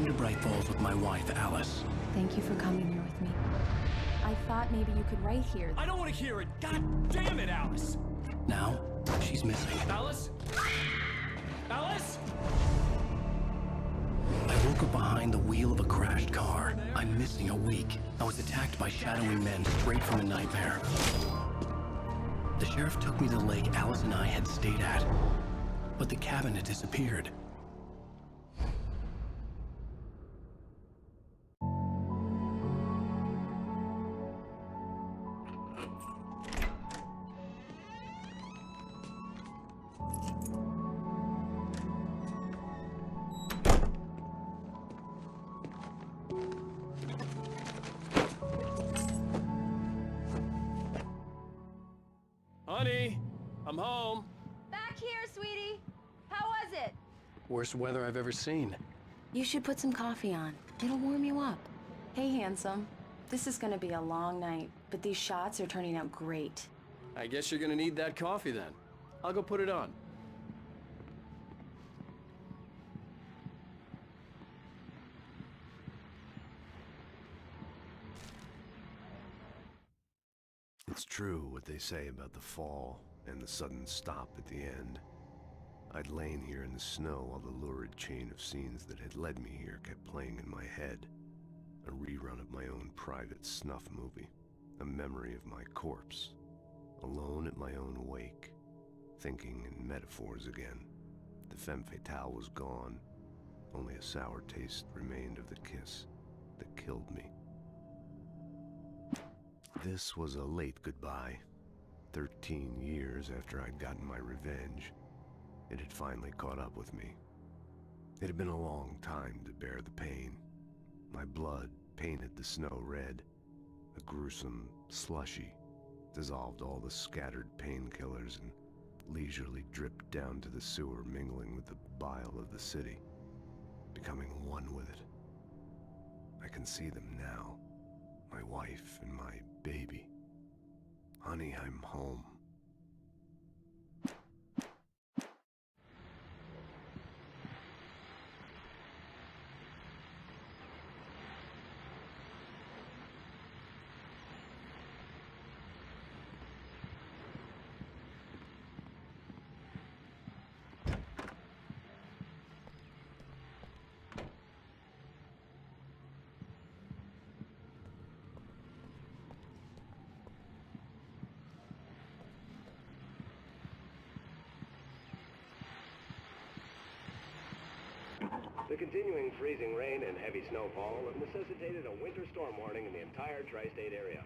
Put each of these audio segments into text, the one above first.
came to Bright Falls with my wife, Alice. Thank you for coming here with me. I thought maybe you could write here. I don't want to hear it! God damn it, Alice! Now, she's missing. Alice? Alice? I woke up behind the wheel of a crashed car. I'm missing a week. I was attacked by shadowy men straight from a nightmare. The sheriff took me to the lake Alice and I had stayed at, but the cabin had disappeared. Honey, I'm home. Back here, sweetie. How was it? Worst weather I've ever seen. You should put some coffee on. It'll warm you up. Hey, handsome. This is gonna be a long night, but these shots are turning out great. I guess you're gonna need that coffee then. I'll go put it on. It's true what they say about the fall and the sudden stop at the end. I'd lain here in the snow while the lurid chain of scenes that had led me here kept playing in my head. A rerun of my own private snuff movie. A memory of my corpse. Alone at my own wake. Thinking in metaphors again. The femme fatale was gone. Only a sour taste remained of the kiss that killed me. This was a late goodbye. 13 years after I'd gotten my revenge, it had finally caught up with me. It had been a long time to bear the pain. My blood painted the snow red. A gruesome slushy dissolved all the scattered painkillers and leisurely dripped down to the sewer, mingling with the bile of the city, becoming one with it. I can see them now. My wife and my baby. Honey, I'm home. The continuing freezing rain and heavy snowfall have necessitated a winter storm warning in the entire tri-state area.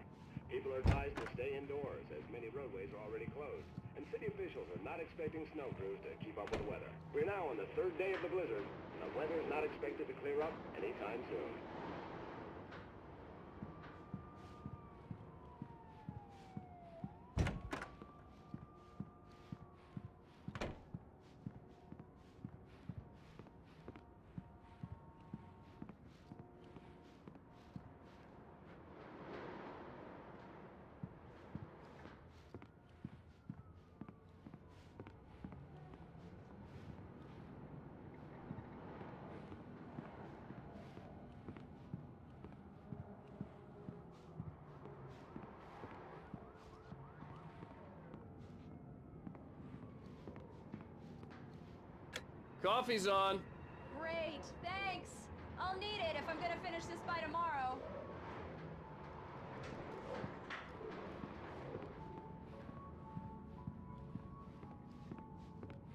People are advised to stay indoors as many roadways are already closed, and city officials are not expecting snow crews to keep up with the weather. We're now on the third day of the blizzard, and the weather is not expected to clear up anytime soon. Coffee's on. Great, thanks. I'll need it if I'm gonna finish this by tomorrow.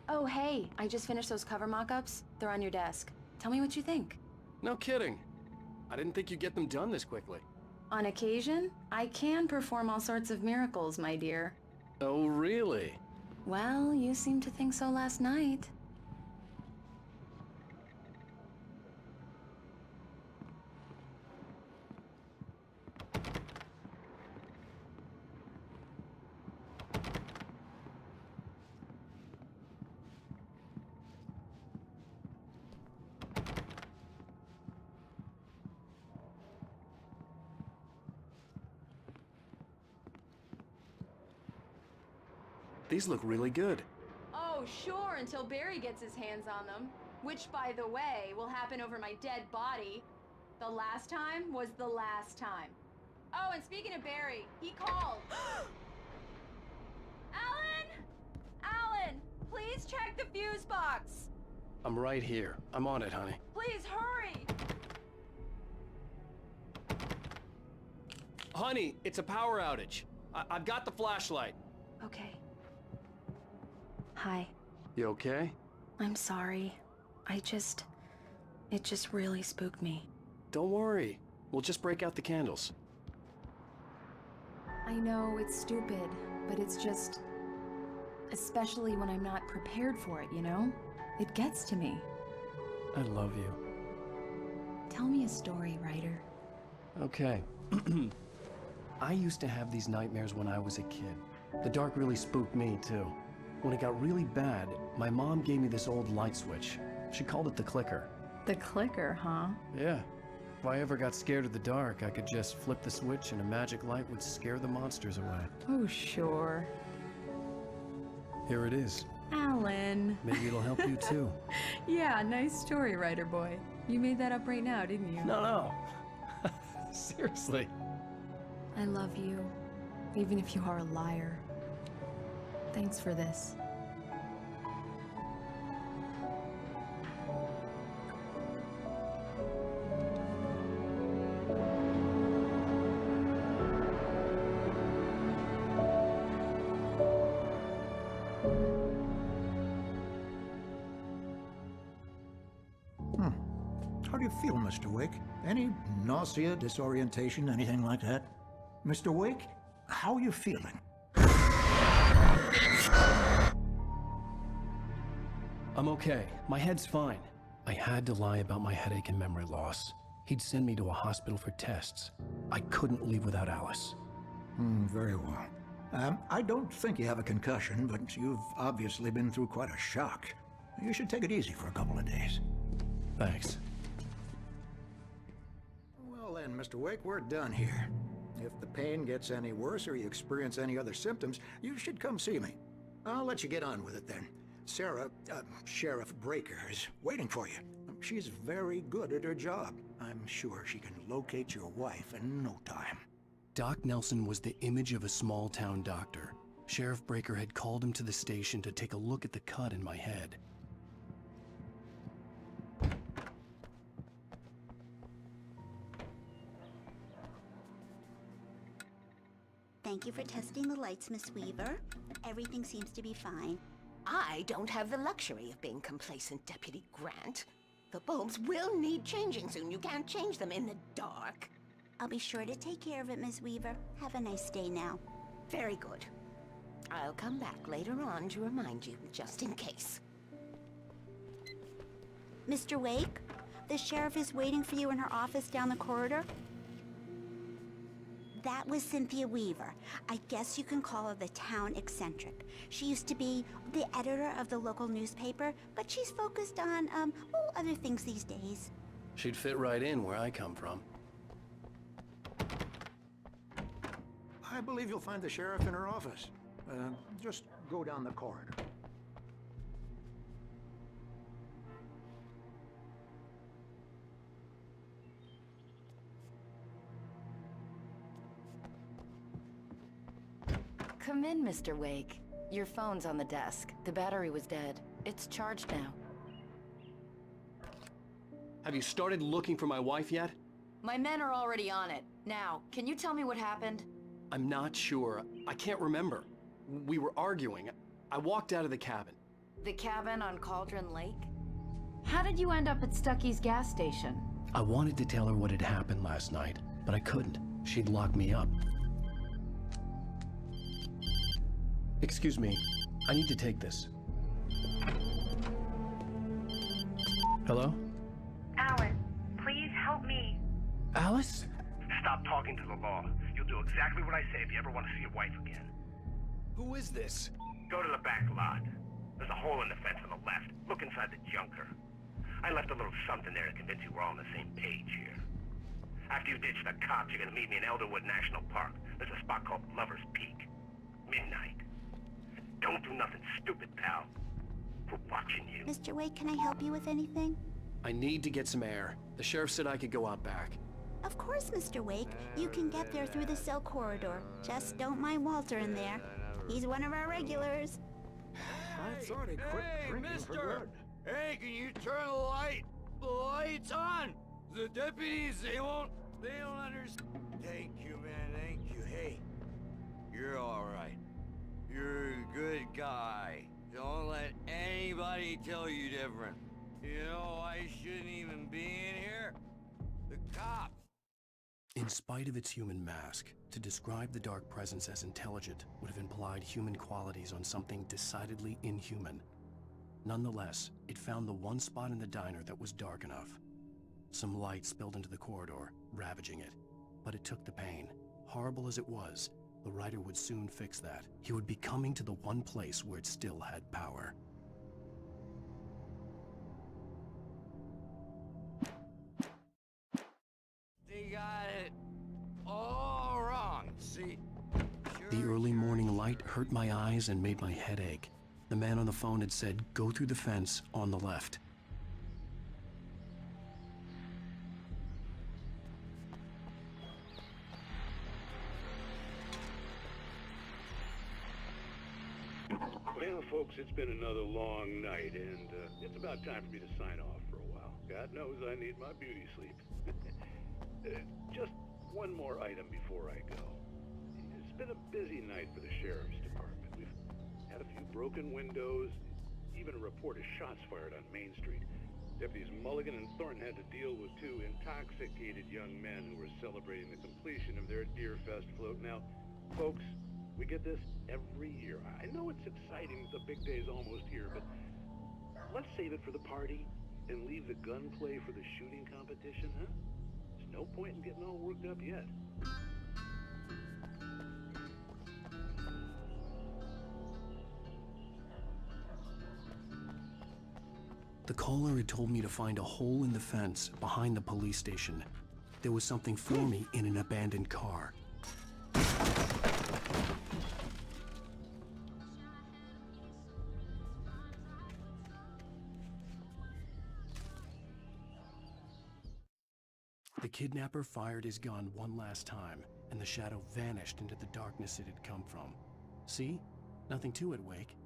Oh, hey, I just finished those cover mock-ups. They're on your desk. Tell me what you think. No kidding. I didn't think you'd get them done this quickly. On occasion, I can perform all sorts of miracles, my dear. Oh, really? Well, you seemed to think so last night. These look really good. Oh, sure, until Barry gets his hands on them. Which, by the way, will happen over my dead body. The last time was the last time. Oh, and speaking of Barry, he called. Alan! Alan, please check the fuse box. I'm right here. I'm on it, honey. Please hurry. Honey, it's a power outage. I've got the flashlight. Okay. Hi. You okay? I'm sorry. It just really spooked me. Don't worry. We'll just break out the candles. I know it's stupid, but it's just... Especially when I'm not prepared for it, you know? It gets to me. I love you. Tell me a story, writer. Okay. I used to have these nightmares when I was a kid. The dark really spooked me, too. When it got really bad, my mom gave me this old light switch. She called it the clicker. The clicker, huh? Yeah. If I ever got scared of the dark, I could just flip the switch and a magic light would scare the monsters away. Oh, sure. Here it is. Alan. Maybe it'll help you, too. Yeah, nice story, writer boy. You made that up right now, didn't you? No. Seriously. I love you, even if you are a liar. Thanks for this. How do you feel, Mr. Wake? Any nausea, disorientation, anything like that? Mr. Wake, how are you feeling? I'm okay. My head's fine. I had to lie about my headache and memory loss. He'd send me to a hospital for tests. I couldn't leave without Alice. Very well. I don't think you have a concussion, but you've obviously been through quite a shock. You should take it easy for a couple of days. Thanks. Well then, Mr. Wake, we're done here. If the pain gets any worse or you experience any other symptoms, you should come see me. I'll let you get on with it then. Sarah, Sheriff Breaker, is waiting for you. She's very good at her job. I'm sure she can locate your wife in no time. Doc Nelson was the image of a small-town doctor. Sheriff Breaker had called him to the station to take a look at the cut in my head. Thank you for testing the lights, Miss Weaver. Everything seems to be fine. I don't have the luxury of being complacent, Deputy Grant. The bulbs will need changing soon. You can't change them in the dark. I'll be sure to take care of it, Miss Weaver. Have a nice day now. Very good. I'll come back later on to remind you, just in case. Mr. Wake, the sheriff is waiting for you in her office down the corridor. That was Cynthia Weaver. I guess you can call her the town eccentric. She used to be the editor of the local newspaper, but she's focused on, other things these days. She'd fit right in where I come from. I believe you'll find the sheriff in her office. Just go down the corridor. Come in, Mr. Wake. Your phone's on the desk. The battery was dead. It's charged now. Have you started looking for my wife yet? My men are already on it. Now, can you tell me what happened? I'm not sure. I can't remember. We were arguing. I walked out of the cabin. The cabin on Cauldron Lake? How did you end up at Stucky's gas station? I wanted to tell her what had happened last night, but I couldn't. She'd locked me up. Excuse me, I need to take this. Hello? Alan, please help me. Alice? Stop talking to the law. You'll do exactly what I say if you ever want to see your wife again. Who is this? Go to the back lot. There's a hole in the fence on the left. Look inside the junker. I left a little something there to convince you we're all on the same page here. After you ditch the cops, you're gonna meet me in Elderwood National Park. There's a spot called Lover's Peak. Midnight. Don't do nothing stupid, pal. for watching you. Mr. Wake, can I help you with anything? I need to get some air. The sheriff said I could go out back. Of course, Mr. Wake. You can get there through the cell corridor. Just don't mind Walter in there. He's one of our regulars. I thought he quit drinking for good. Hey, can you turn the light? The light's on! The deputies, they don't understand. Thank you, man, thank you. Hey, you're alright. You're a good guy. Don't let anybody tell you different. You know, I shouldn't even be in here. The cops. In spite of its human mask, to describe the dark presence as intelligent would have implied human qualities on something decidedly inhuman. Nonetheless, it found the one spot in the diner that was dark enough. Some light spilled into the corridor, ravaging it. But it took the pain. Horrible as it was, the writer would soon fix that. He would be coming to the one place where it still had power. They got it all wrong, see? The early morning light hurt my eyes and made my head ache. The man on the phone had said, "Go through the fence on the left." Well, folks, it's been another long night, and it's about time for me to sign off for a while. God knows I need my beauty sleep. Just one more item before I go. It's been a busy night for the sheriff's department. We've had a few broken windows, even a report of shots fired on Main Street. Deputies Mulligan and Thornton had to deal with two intoxicated young men who were celebrating the completion of their Deerfest float. Now, folks, we get this every year. I know it's exciting, the big day's almost here, but let's save it for the party and leave the gunplay for the shooting competition, huh? There's no point in getting all worked up yet. The caller had told me to find a hole in the fence behind the police station. There was something for me in an abandoned car. The kidnapper fired his gun one last time, and the shadow vanished into the darkness it had come from. See? Nothing to it, Wake.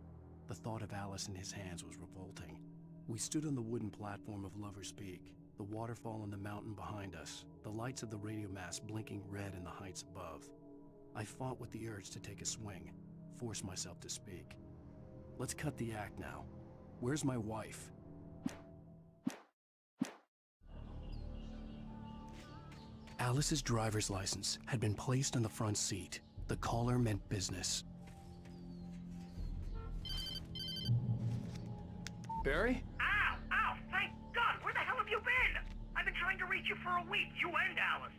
The thought of Alice in his hands was revolting. We stood on the wooden platform of Lover's Peak, the waterfall on the mountain behind us, the lights of the radio mast blinking red in the heights above. I fought with the urge to take a swing, force myself to speak. Let's cut the act now. Where's my wife? Alice's driver's license had been placed on the front seat. The caller meant business. Barry? Ow! Ow! Thank God! Where the hell have you been? I've been trying to reach you for a week, you and Alice.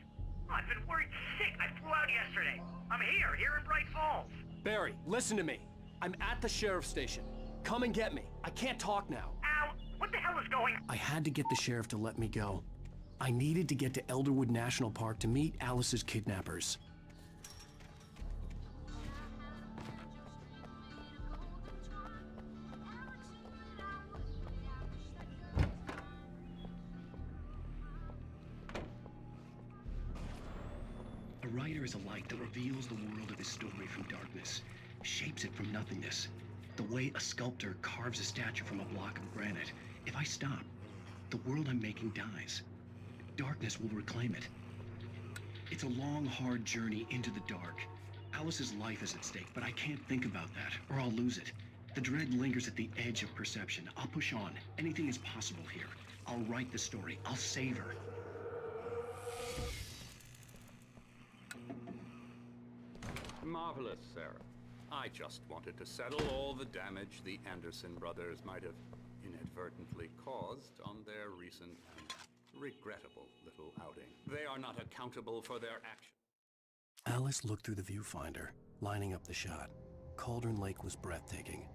Oh, I've been worried sick. I flew out yesterday. I'm here in Bright Falls. Barry, listen to me. I'm at the sheriff's station. Come and get me. I can't talk now. Ow! What the hell is going on? I had to get the sheriff to let me go. I needed to get to Elderwood National Park to meet Alice's kidnappers. A writer is a light that reveals the world of his story from darkness, shapes it from nothingness. The way a sculptor carves a statue from a block of granite. If I stop, the world I'm making dies. Darkness will reclaim it. It's a long, hard journey into the dark. Alice's life is at stake, but I can't think about that, or I'll lose it. The dread lingers at the edge of perception. I'll push on. Anything is possible here. I'll write the story. I'll save her. Marvelous, Sarah. I just wanted to settle all the damage the Anderson brothers might have inadvertently caused on their recent and regrettable little outing. They are not accountable for their actions. Alice looked through the viewfinder, lining up the shot. Cauldron Lake was breathtaking.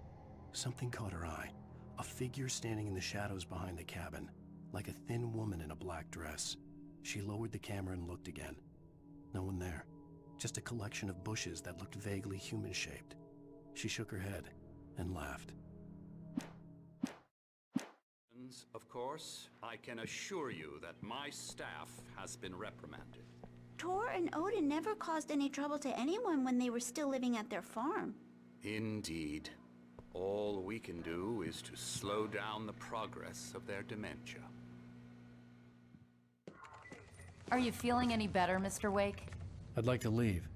Something caught her eye. A figure standing in the shadows behind the cabin, like a thin woman in a black dress. She lowered the camera and looked again. No one there. Just a collection of bushes that looked vaguely human-shaped. She shook her head and laughed. actions, of course, I can assure you that my staff has been reprimanded. Tor and Odin never caused any trouble to anyone when they were still living at their farm. Indeed. All we can do is to slow down the progress of their dementia. Are you feeling any better, Mr. Wake? I'd like to leave.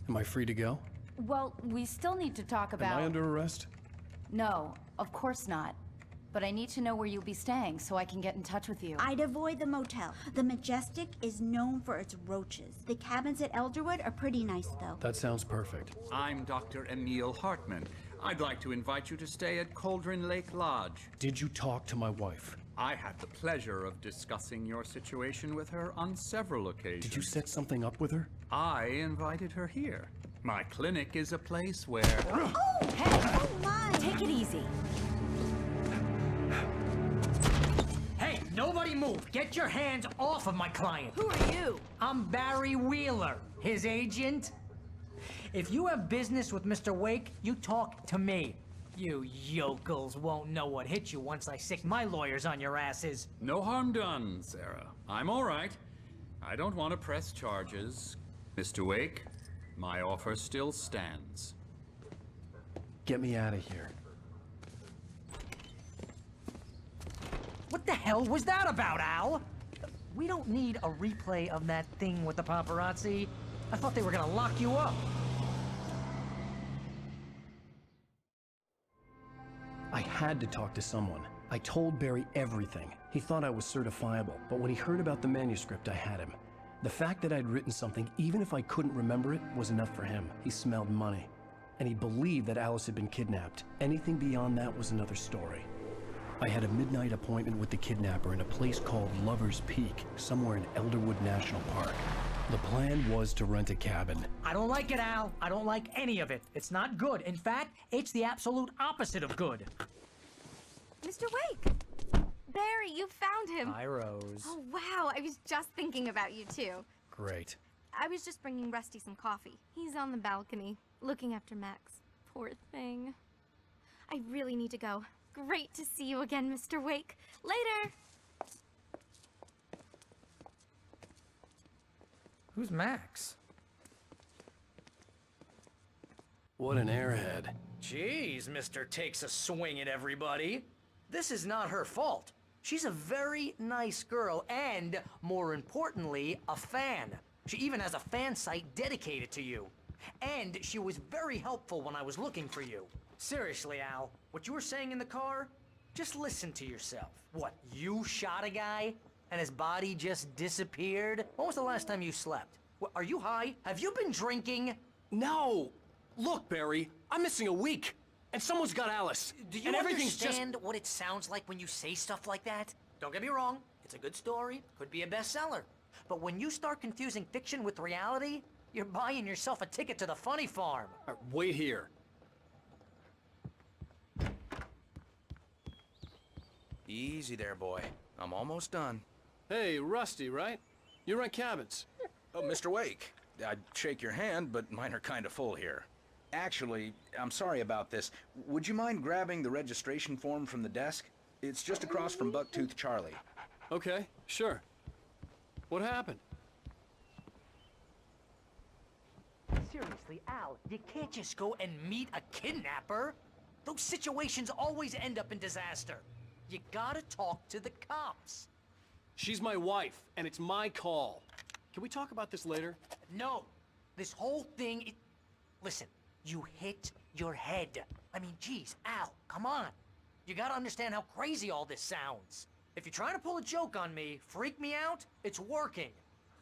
Am I free to go? Well, we still need to talk about... Am I under arrest? No, of course not. But I need to know where you'll be staying so I can get in touch with you. I'd avoid the motel. The Majestic is known for its roaches. The cabins at Elderwood are pretty nice, though. That sounds perfect. I'm Dr. Emil Hartman. I'd like to invite you to stay at Cauldron Lake Lodge. Did you talk to my wife? I had the pleasure of discussing your situation with her on several occasions. Did you set something up with her? I invited her here. My clinic is a place where... Oh! Hey! Oh, my! Take it easy. Hey, nobody move! Get your hands off of my client! Who are you? I'm Barry Wheeler, his agent. If you have business with Mr. Wake, you talk to me. You yokels won't know what hit you once I sick my lawyers on your asses. No harm done, Sarah. I'm all right. I don't want to press charges. Mr. Wake, my offer still stands. Get me out of here. What the hell was that about, Al? We don't need a replay of that thing with the paparazzi. I thought they were gonna lock you up. I had to talk to someone. I told Barry everything. He thought I was certifiable, but when he heard about the manuscript, I had him. The fact that I'd written something, even if I couldn't remember it, was enough for him. He smelled money. And he believed that Alice had been kidnapped. Anything beyond that was another story. I had a midnight appointment with the kidnapper in a place called Lover's Peak, somewhere in Elderwood National Park. The plan was to rent a cabin. I don't like it, Al. I don't like any of it. It's not good. In fact, it's the absolute opposite of good. Mr. Wake! Barry, you found him! Hi, Rose. Oh, wow. I was just thinking about you, too. Great. I was just bringing Rusty some coffee. He's on the balcony, looking after Max. Poor thing. I really need to go. Great to see you again, Mr. Wake. Later! Who's Max? What an airhead. Jeez, Mr. Takes a swing at everybody. This is not her fault. She's a very nice girl and, more importantly, a fan. She even has a fan site dedicated to you. And she was very helpful when I was looking for you. Seriously, Al, what you were saying in the car? Just listen to yourself. What, you shot a guy? And his body just disappeared? When was the last time you slept? What, are you high? Have you been drinking? No! Look, Barry, I'm missing a week. And someone's got Alice. Do you and everything's understand what it sounds like when you say stuff like that? Don't get me wrong, it's a good story, could be a bestseller. But when you start confusing fiction with reality, you're buying yourself a ticket to the funny farm. Wait here. Easy there, boy. I'm almost done. Hey, Rusty, right? You rent cabins. Oh, Mr. Wake. I'd shake your hand, but mine are kind of full here. Actually, I'm sorry about this. Would you mind grabbing the registration form from the desk? It's just across from Bucktooth Charlie. Okay, sure. What happened? Seriously, Al, you can't just go and meet a kidnapper. Those situations always end up in disaster. You gotta talk to the cops. She's my wife, and it's my call. Can we talk about this later? No. This whole thing, listen, you hit your head. I mean, geez, Al, come on. You gotta understand how crazy all this sounds. If you're trying to pull a joke on me, freak me out, it's working.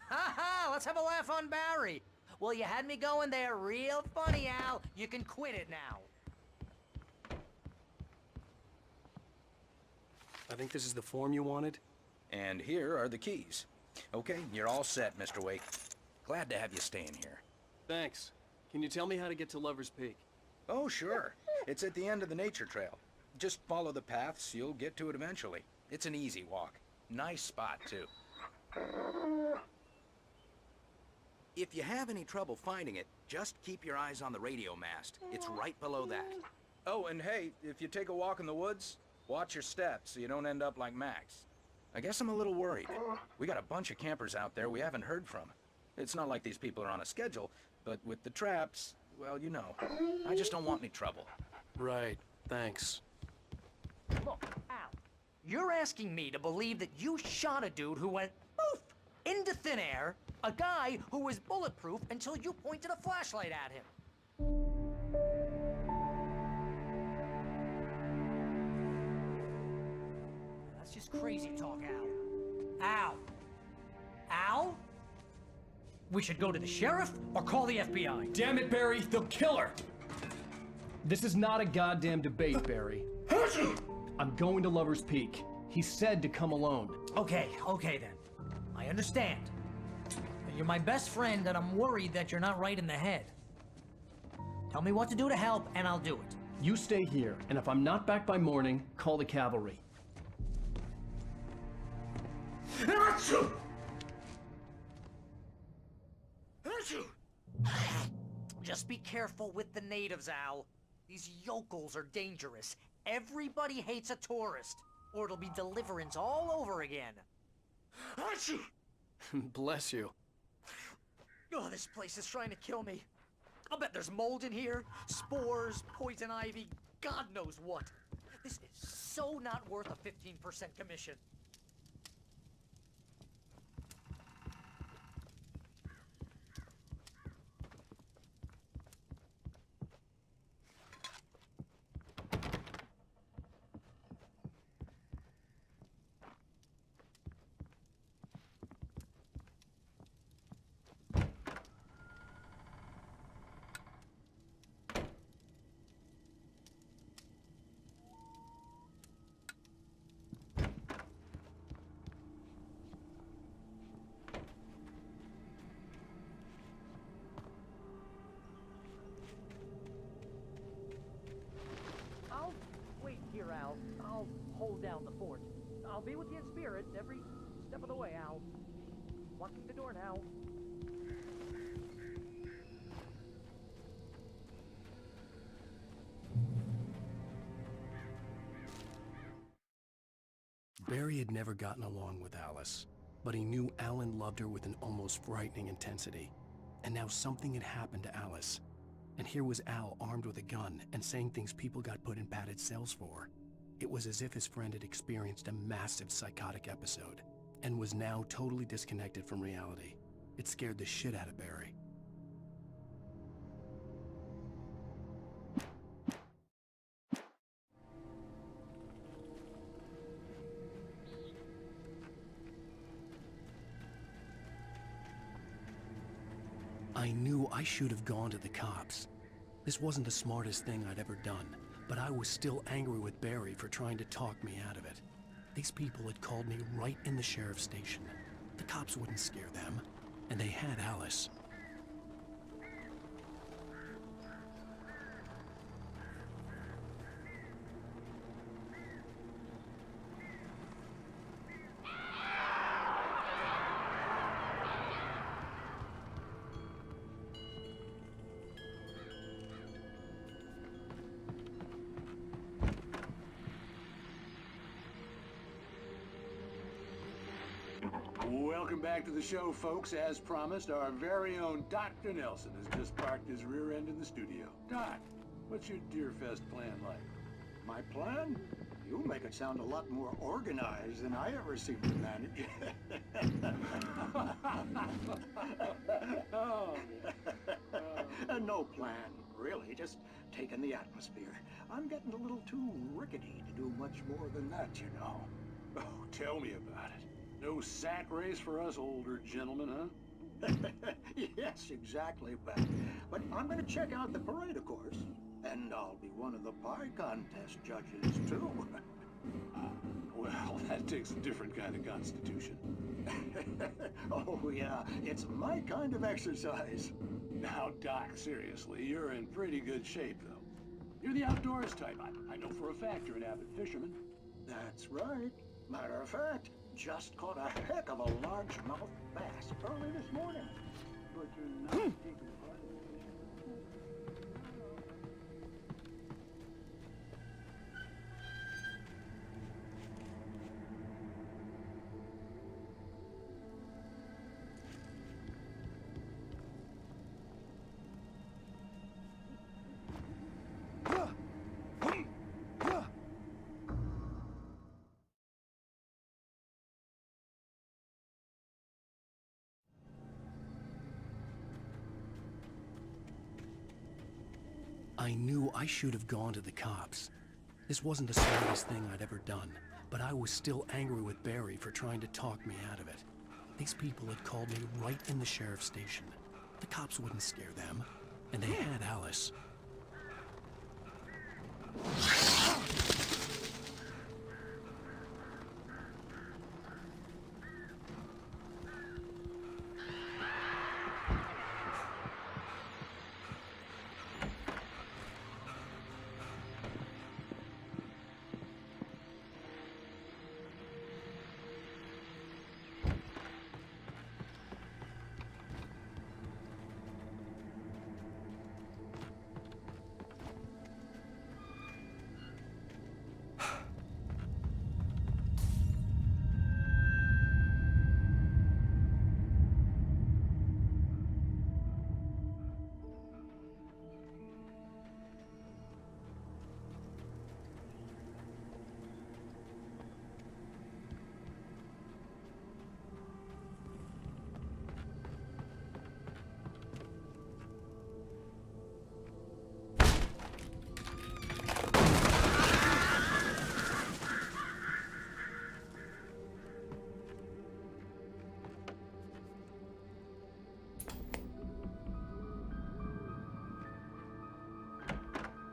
Ha ha, let's have a laugh on Barry. Well, you had me going there real funny, Al. You can quit it now. I think this is the form you wanted. And here are the keys. Okay, you're all set, Mr. Wake. Glad to have you staying here. Thanks. Can you tell me how to get to Lover's Peak? Oh, sure. It's at the end of the nature trail. Just follow the paths, you'll get to it eventually. It's an easy walk. Nice spot, too. If you have any trouble finding it, just keep your eyes on the radio mast. It's right below that. Oh, and hey, if you take a walk in the woods, Watch your steps so you don't end up like Max. I guess I'm a little worried. We got a bunch of campers out there we haven't heard from. It's not like these people are on a schedule, but with the traps, well, you know. I just don't want any trouble. Right. Thanks. Look, Al, you're asking me to believe that you shot a dude who went poof into thin air, a guy who was bulletproof until you pointed a flashlight at him. That's just crazy talk, Al. Al! Al? We should go to the sheriff or call the FBI. Damn it, Barry, they'll kill her! This is not a goddamn debate, Barry. I'm going to Lover's Peak. He said to come alone. Okay then. I understand. You're my best friend, and I'm worried that you're not right in the head. Tell me what to do to help, and I'll do it. You stay here, and if I'm not back by morning, call the cavalry. Just be careful with the natives, Al. These yokels are dangerous. Everybody hates a tourist, or it'll be Deliverance all over again. Bless you. Oh, this place is trying to kill me. I'll bet there's mold in here, spores, poison ivy, God knows what. This is so not worth a 15% commission. I'll wait here, Al. I'll hold down the fort. I'll be with you in spirit every step of the way, Al. Locking the door now. Barry had never gotten along with Alice, but he knew Alan loved her with an almost frightening intensity. And now something had happened to Alice. And here was Al armed with a gun and saying things people got put in padded cells for. It was as if his friend had experienced a massive psychotic episode and was now totally disconnected from reality. It scared the shit out of Barry. I knew I should have gone to the cops. This wasn't the smartest thing I'd ever done, but I was still angry with Barry for trying to talk me out of it. These people had called me right in the sheriff's station. The cops wouldn't scare them, and they had Alice. Welcome back to the show, folks. As promised, our very own Dr. Nelson has just parked his rear end in the studio. Doc, what's your Deerfest plan like? My plan? You make it sound a lot more organized than I ever seem to manage. No plan, really. Just taking the atmosphere. I'm getting a little too rickety to do much more than that, you know. Oh, tell me about it. No sack race for us older gentlemen, huh? Yes, exactly, but I'm gonna check out the parade, of course. And I'll be one of the pie contest judges, too. Well, that takes a different kind of constitution. Oh, yeah, it's my kind of exercise. Now, Doc, seriously, you're in pretty good shape, though. You're the outdoors type. I know for a fact you're an avid fisherman. That's right. Matter of fact, just caught a heck of a largemouth bass early this morning. But you're not taking part in the fishing. I knew I should have gone to the cops. This wasn't the smartest thing I'd ever done, but I was still angry with Barry for trying to talk me out of it. These people had called me right in the sheriff's station. The cops wouldn't scare them, and they had Alice.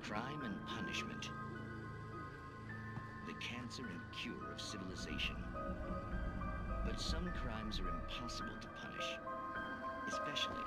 Crime and punishment. The cancer and cure of civilization. But some crimes are impossible to punish, especially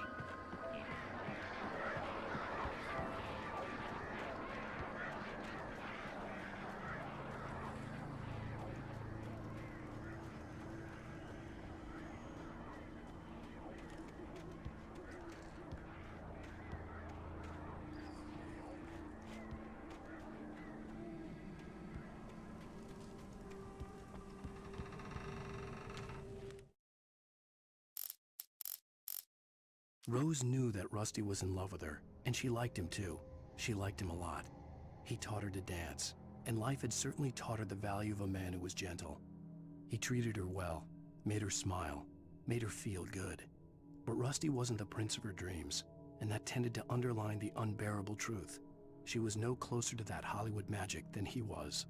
Rose knew that Rusty was in love with her, and she liked him too. She liked him a lot. He taught her to dance, and life had certainly taught her the value of a man who was gentle. He treated her well, made her smile, made her feel good. But Rusty wasn't the prince of her dreams, and that tended to underline the unbearable truth. She was no closer to that Hollywood magic than he was.